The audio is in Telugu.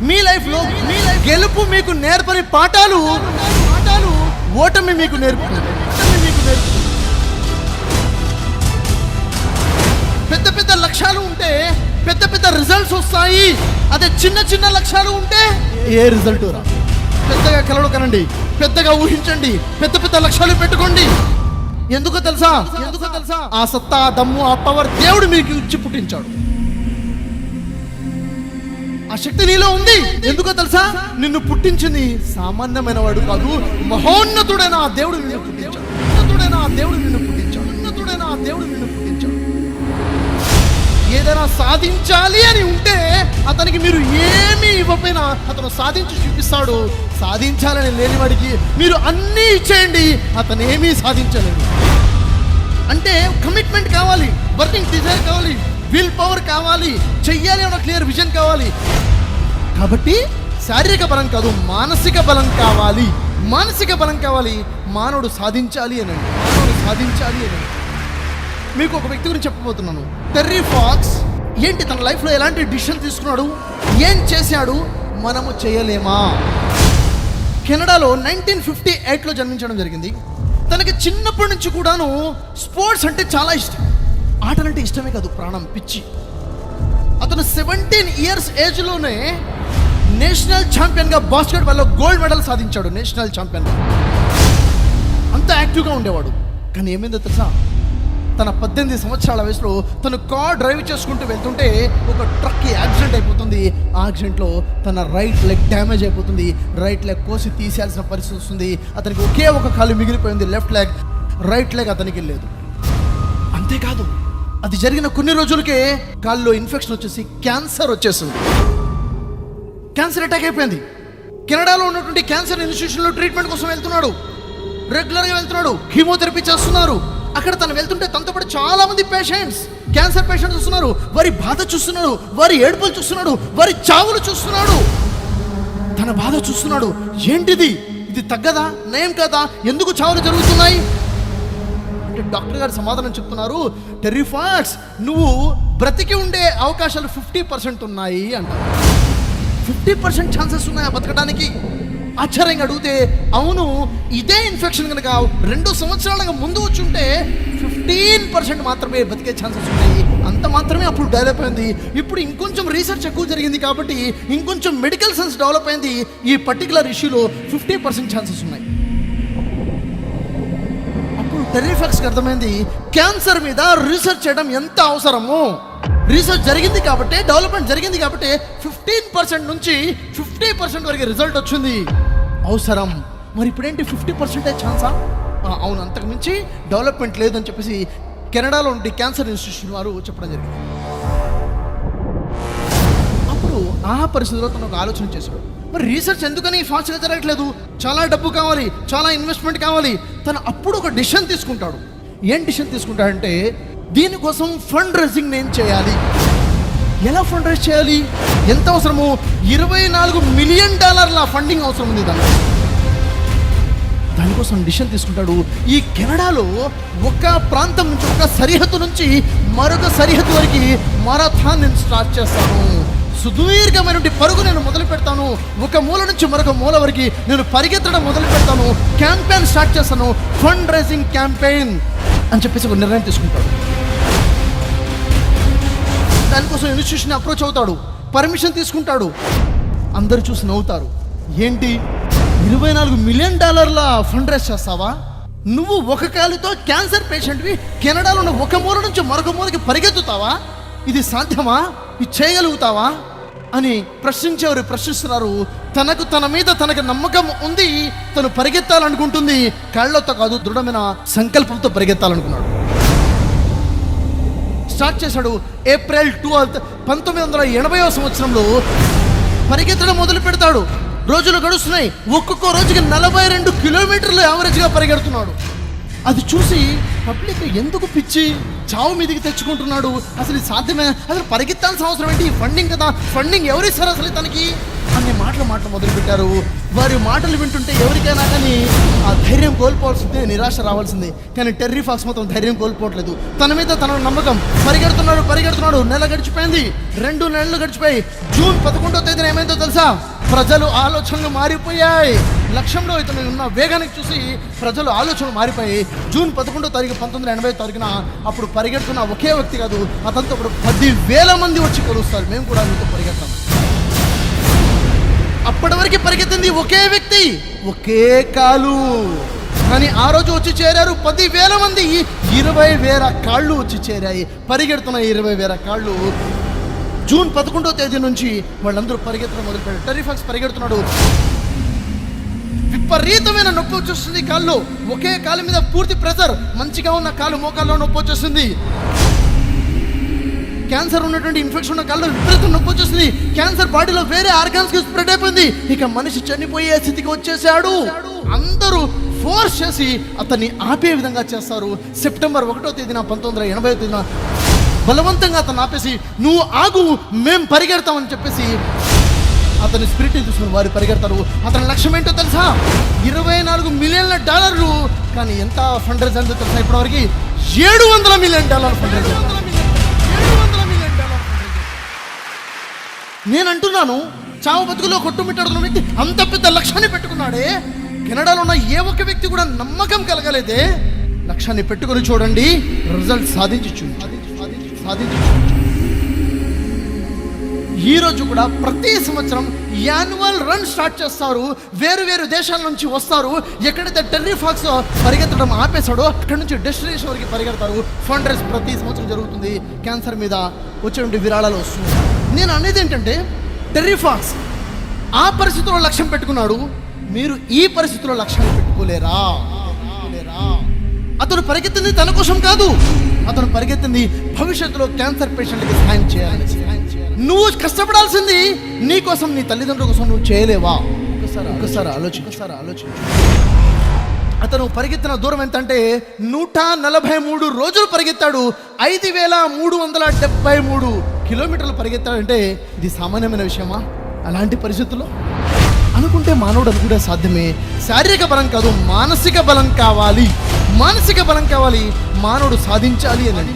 మీ లైఫ్లో గెలుపు మీకు నేర్పని పాఠాలు ఓటమి మీకు నేర్పుతుంది. పెద్ద పెద్ద లక్ష్యాలు ఉంటే పెద్ద పెద్ద రిజల్ట్స్ వస్తాయి. అదే చిన్న చిన్న లక్ష్యాలు ఉంటే ఏ రిజల్ట్ రా. పెద్దగా కలలు కనండి, పెద్దగా ఊహించండి, పెద్ద పెద్ద లక్ష్యాలు పెట్టుకోండి. ఎందుకో తెలుసా? ఆ సత్తా, ఆ దమ్ము, ఆ పవర్ దేవుడు మీకు ఇచ్చి పుట్టించాడు. ఆ శక్తి నీలో ఉంది. ఎందుకో తెలుసా? నిన్ను పుట్టించింది సామాన్యమైన వాడు కాదు, మహోన్నతుడైన ఆ దేవుడు నిన్ను పుట్టించాడు. ఏదైనా సాధించాలి అని ఉంటే అతనికి మీరు ఏమీ ఇవ్వకపోయినా అతను సాధించి చూపిస్తాడు. సాధించాలని లేని వాడికి మీరు అన్నీ ఇచ్చేయండి, అతను ఏమీ సాధించలేడు. అంటే కమిట్మెంట్ కావాలి, వర్కింగ్ డిజైర్ కావాలి, విల్ పవర్ కావాలి, చెయ్యాలి అన్న క్లియర్ విజన్ కావాలి. కాబట్టి శారీరక బలం కాదు, మానసిక బలం కావాలి. మానవుడు సాధించాలి అని. మీకు ఒక వ్యక్తి గురించి చెప్పబోతున్నాను. టెర్రీ ఫాక్స్ ఏంటి, తన లైఫ్లో ఎలాంటి డిసిషన్ తీసుకున్నాడు, ఏం చేశాడు, మనము చేయలేమా? కెనడాలో 1958లో జన్మించడం జరిగింది. తనకి చిన్నప్పటి నుంచి కూడాను స్పోర్ట్స్ అంటే చాలా ఇష్టం. ఆటలంటే ఇష్టమే కాదు, ప్రాణం, పిచ్చి. అతను 17 ఇయర్స్ ఏజ్లోనే నేషనల్ ఛాంపియన్గా బాస్కెట్బాల్లో గోల్డ్ మెడల్ సాధించాడు. నేషనల్ ఛాంపియన్గా అంత యాక్టివ్గా ఉండేవాడు. కానీ ఏమైందో తెలుసా? తన 18 సంవత్సరాల వయసులో తను కార్ డ్రైవ్ చేసుకుంటూ వెళ్తుంటే ఒక ట్రక్కి యాక్సిడెంట్ అయిపోతుంది. ఆ యాక్సిడెంట్లో తన రైట్ లెగ్ డ్యామేజ్ అయిపోతుంది. రైట్ లెగ్ కోసి తీసేయాల్సిన పరిస్థితి వస్తుంది. అతనికి ఒకే ఒక కాలు మిగిలిపోయింది, లెఫ్ట్ లెగ్. రైట్ లెగ్ అతనికి లేదు. అంతేకాదు, అది జరిగిన కొన్ని రోజులకే కాల్లో ఇన్ఫెక్షన్ వచ్చేసి క్యాన్సర్ వచ్చేసింది. క్యాన్సర్ అటాక్ అయిపోయింది. కెనడాలో ఉన్నటువంటి క్యాన్సర్ ఇన్స్టిట్యూషన్లో ట్రీట్మెంట్ కోసం వెళ్తున్నాడు. రెగ్యులర్గా వెళ్తున్నాడు. కీమోథెరపీ చేస్తున్నారు. అక్కడ తను వెళ్తుంటే తనతో పాటు చాలా మంది పేషెంట్స్, క్యాన్సర్ పేషెంట్స్ చూస్తున్నాడు. వారి బాధ చూస్తున్నాడు, వారి ఏడుపులు చూస్తున్నాడు, వారి చావులు చూస్తున్నాడు. తన బాధ చూస్తున్నాడు. ఏంటిది, ఇది తగ్గదా, నయం కదా, ఎందుకు చావులు జరుగుతున్నాయి అంటే డాక్టర్ గారు సమాధానం చెప్తున్నారు. టెర్రీ ఫాక్స్, నువ్వు బ్రతికి ఉండే అవకాశాలు 50% ఉన్నాయి అంటారు. 50% ఛాన్సెస్ ఉన్నాయా బతకడానికి? ఆశ్చర్యంగా అడిగితే, అవును, ఇదే ఇన్ఫెక్షన్ కనుక 2 సంవత్సరాలుగా ముందు వచ్చి ఉంటే 15% మాత్రమే బతికే ఛాన్సెస్ ఉన్నాయి. అంత మాత్రమే అప్పుడు డెవలప్ అయింది. ఇప్పుడు ఇంకొంచెం రీసెర్చ్ ఎక్కువ జరిగింది కాబట్టి ఇంకొంచెం మెడికల్ సైన్స్ డెవలప్ అయింది. ఈ పర్టికులర్ ఇష్యూలో 50% ఛాన్సెస్ ఉన్నాయి. అప్పుడు టెర్రీ ఫాక్స్కి అర్థమైంది, క్యాన్సర్ మీద రీసెర్చ్ చేయడం ఎంత అవసరమో. రీసెర్చ్ జరిగింది కాబట్టి, డెవలప్మెంట్ జరిగింది కాబట్టి 15% నుంచి 50% వరకు రిజల్ట్ వచ్చింది. అవసరం. మరి ఇప్పుడేంటి 50% ఛాన్సా? అవును, అంతకు మించి డెవలప్మెంట్ లేదని చెప్పేసి కెనడాలో ఉండి క్యాన్సర్ ఇన్స్టిట్యూషన్ వారు చెప్పడం జరిగింది. అప్పుడు ఆ పరిస్థితిలో తను ఒక ఆలోచన చేశాడు, మరి రీసెర్చ్ ఎందుకని ఫాస్ట్గా జరగట్లేదు? చాలా డబ్బు కావాలి, చాలా ఇన్వెస్ట్మెంట్ కావాలి. తను అప్పుడు ఒక డిసిషన్ తీసుకుంటాడు. ఏం డిసిషన్ తీసుకుంటాడంటే, దీనికోసం ఫండ్ రైజింగ్ నేను చేయాలి. ఎలా ఫండ్ రైజ్ చేయాలి? ఎంత అవసరము? $24 మిలియన్ ఫండింగ్ అవసరం ఉంది. దానికోసం డిసిషన్ తీసుకుంటాడు. ఈ కెనడాలో ఒక ప్రాంతం నుంచి, ఒక సరిహద్దు నుంచి మరొక సరిహద్దు వరకు మారథాన్ నేను స్టార్ట్ చేస్తాను. సుదీర్ఘమైనటువంటి పరుగు నేను మొదలు పెడతాను. ఒక మూల నుంచి మరొక మూల వరకు నేను పరిగెత్తడం మొదలు పెడతాను. క్యాంపెయిన్ స్టార్ట్ చేస్తాను, ఫండ్ రైజింగ్ క్యాంపెయిన్ అని చెప్పేసి ఒక నిర్ణయం తీసుకుంటాడు. దానికోసం ఇన్స్టిట్యూషన్ అప్రోచ్ అవుతాడు, పర్మిషన్ తీసుకుంటాడు. అందరూ చూసి నవ్వుతారు. ఏంటి, $24 మిలియన్ ఫండ్ రైజ్ చేస్తావా? నువ్వు ఒక కాలుతో క్యాన్సర్ పేషెంట్వి కెనడాలో ఉన్న ఒక మూల నుంచి మరొక మూలకి పరిగెత్తుతావా? ఇది సాధ్యమా? ఇది చేయగలుగుతావా అని ప్రశ్నిస్తున్నారు. తన మీద తనకు నమ్మకం ఉంది. తను పరిగెత్తాలనుకుంటుంది. కాళ్ళతో కాదు, దృఢమైన సంకల్పంతో పరిగెత్తాలనుకున్నాడు. స్టార్ట్ చేశాడు. ఏప్రిల్ 12, 1980వ సంవత్సరంలో పరిగెత్తడం మొదలు పెడతాడు. రోజులు గడుస్తున్నాయి. ఒక్కొక్క రోజుకి 42 కిలోమీటర్లు యావరేజ్గా పరిగెడుతున్నాడు. అది చూసి పబ్లిక్ ఎందుకు పిచ్చి చావు మీదికి తెచ్చుకుంటున్నాడు, అసలు ఇది సాధ్యమే, అసలు పరిగెత్తాల్సిన అవసరం ఏంటి, ఫండింగ్ కదా, ఫండింగ్ ఎవరిస్తారు అసలు తనకి అన్ని మాటలు మొదలుపెట్టారు. వారి మాటలు వింటుంటే ఎవరికైనా కానీ ఆ ధైర్యం కోల్పోవాల్సిందే, నిరాశ రావాల్సిందే. కానీ టెర్రీ ఫాక్స్ మాత్రం ధైర్యం కోల్పోవట్లేదు. తన మీద తన నమ్మకం. పరిగెడుతున్నాడు. నెల గడిచిపోయింది, 2 నెలలు గడిచిపోయి జూన్ 11వ తేదీన ఏమైందో తెలుసా? ప్రజలు ఆలోచనలు మారిపోయాయి. లక్ష్యంలో ఇతను ఉన్న వేగానికి చూసి ప్రజలు ఆలోచనలు మారిపోయి జూన్ 11వ తారీఖు 1980 తారీఖున అప్పుడు పరిగెడుతున్న ఒకే వ్యక్తి కాదు, అతనితో ఇప్పుడు 10,000 మంది వచ్చి కలుస్తారు. మేము కూడా మీతో పరిగెడతాం. అప్పటి వరకు పరిగెత్తింది ఒకే వ్యక్తి, ఒకే కాలు. కానీ ఆ రోజు వచ్చి చేరారు 10,000 మంది. 20,000 కాళ్ళు వచ్చి చేరాయి. పరిగెడుతున్న 20,000 కాళ్ళు. జూన్ 11వ తేదీ నుంచి వాళ్ళందరూ పరిగెత్తడం మొదలుపెట్టారు. టెర్రీ ఫాక్స్ పరిగెడుతున్నాడు. విపరీతమైన నొప్పి వచ్చేస్తుంది కాళ్ళు. ఒకే కాలు మీద పూర్తి ప్రెషర్. మంచిగా ఉన్న కాలు మోకాల్లో నొప్పి వచ్చేస్తుంది. క్యాన్సర్ ఉన్నటువంటి ఇన్ఫెక్షన్ ఉన్న కాళ్ళు విపరీతం నొప్పి వచ్చేస్తుంది. క్యాన్సర్ బాడీలో వేరే ఆర్గాన్స్ కి స్ప్రెడ్ అయిపోయింది. ఇక మనిషి చనిపోయే స్థితికి వచ్చేసాడు. అందరూ ఫోర్స్ చేసి అతన్ని ఆపే విధంగా చేస్తారు. సెప్టెంబర్ 1వ తేదీన 1980 తేదీన బలవంతంగా అతను ఆపేసి, నువ్వు ఆగు, మేం పరిగెడతామని చెప్పేసి అతని స్పిరిట్ తీసుకుని వారు పరిగెడతారు. అతని లక్ష్యం ఏంటో తెలుసా? $24 మిలియన్ల. కానీ ఎంత ఫండ్ రైజ్ అందో తెలుసా? ఇప్పటివరకు $700 మిలియన్ ఫండ్ రైజ్. నేను అంటున్నాను, చావు బతుకులో కొట్టుమిట్టాడుతున్న వ్యక్తి అంత పెద్ద లక్ష్యాన్ని పెట్టుకున్నాడే. కెనడాలో ఉన్న ఏ ఒక్క వ్యక్తి కూడా నమ్మకం కలగలేదే. లక్ష్యాన్ని పెట్టుకొని చూడండి, రిజల్ట్ సాధించు. ఈ రోజు కూడా ప్రతి సంవత్సరం యాన్యువల్ రన్ స్టార్ట్ చేస్తారు. వేరు దేశాల నుంచి వస్తారు. ఎక్కడైతే టెర్రీ ఫాక్స్ పరిగెత్తడం ఆపేశాడో అక్కడి నుంచి డెస్టినేషన్ వరకు పరిగెడతారు. ఫండ్ రైజ్ ప్రతి సంవత్సరం జరుగుతుంది. క్యాన్సర్ మీద వచ్చేటువంటి విరాళాలు వస్తుంది. నేను అనేది ఏంటంటే, టెర్రీ ఫాక్స్ ఆ పరిస్థితిలో లక్ష్యం పెట్టుకున్నాడు. మీరు ఈ పరిస్థితిలో లక్ష్యాన్ని పెట్టుకోలేరా? అతను పరిగెత్తింది తన కోసం కాదు. అతను పరిగెత్తింది భవిష్యత్తులో క్యాన్సర్ పేషెంట్కి సహాయం చేయాలి. నువ్వు కష్టపడాల్సింది నీ కోసం, నీ తల్లిదండ్రుల కోసం నువ్వు చేయలేవా? ఒకసారి ఆలోచించు. అతను పరిగెత్తిన దూరం ఎంతంటే 143 రోజులు పరిగెత్తాడు. 5,373 కిలోమీటర్లు పరిగెత్తాడంటే ఇది సామాన్యమైన విషయమా? అలాంటి పరిస్థితుల్లో అనుకుంటే మానవుడు అనుకుంటే సాధ్యమే. శారీరక బలం కాదు, మానసిక బలం కావాలి. మానవుడు సాధించాలి అని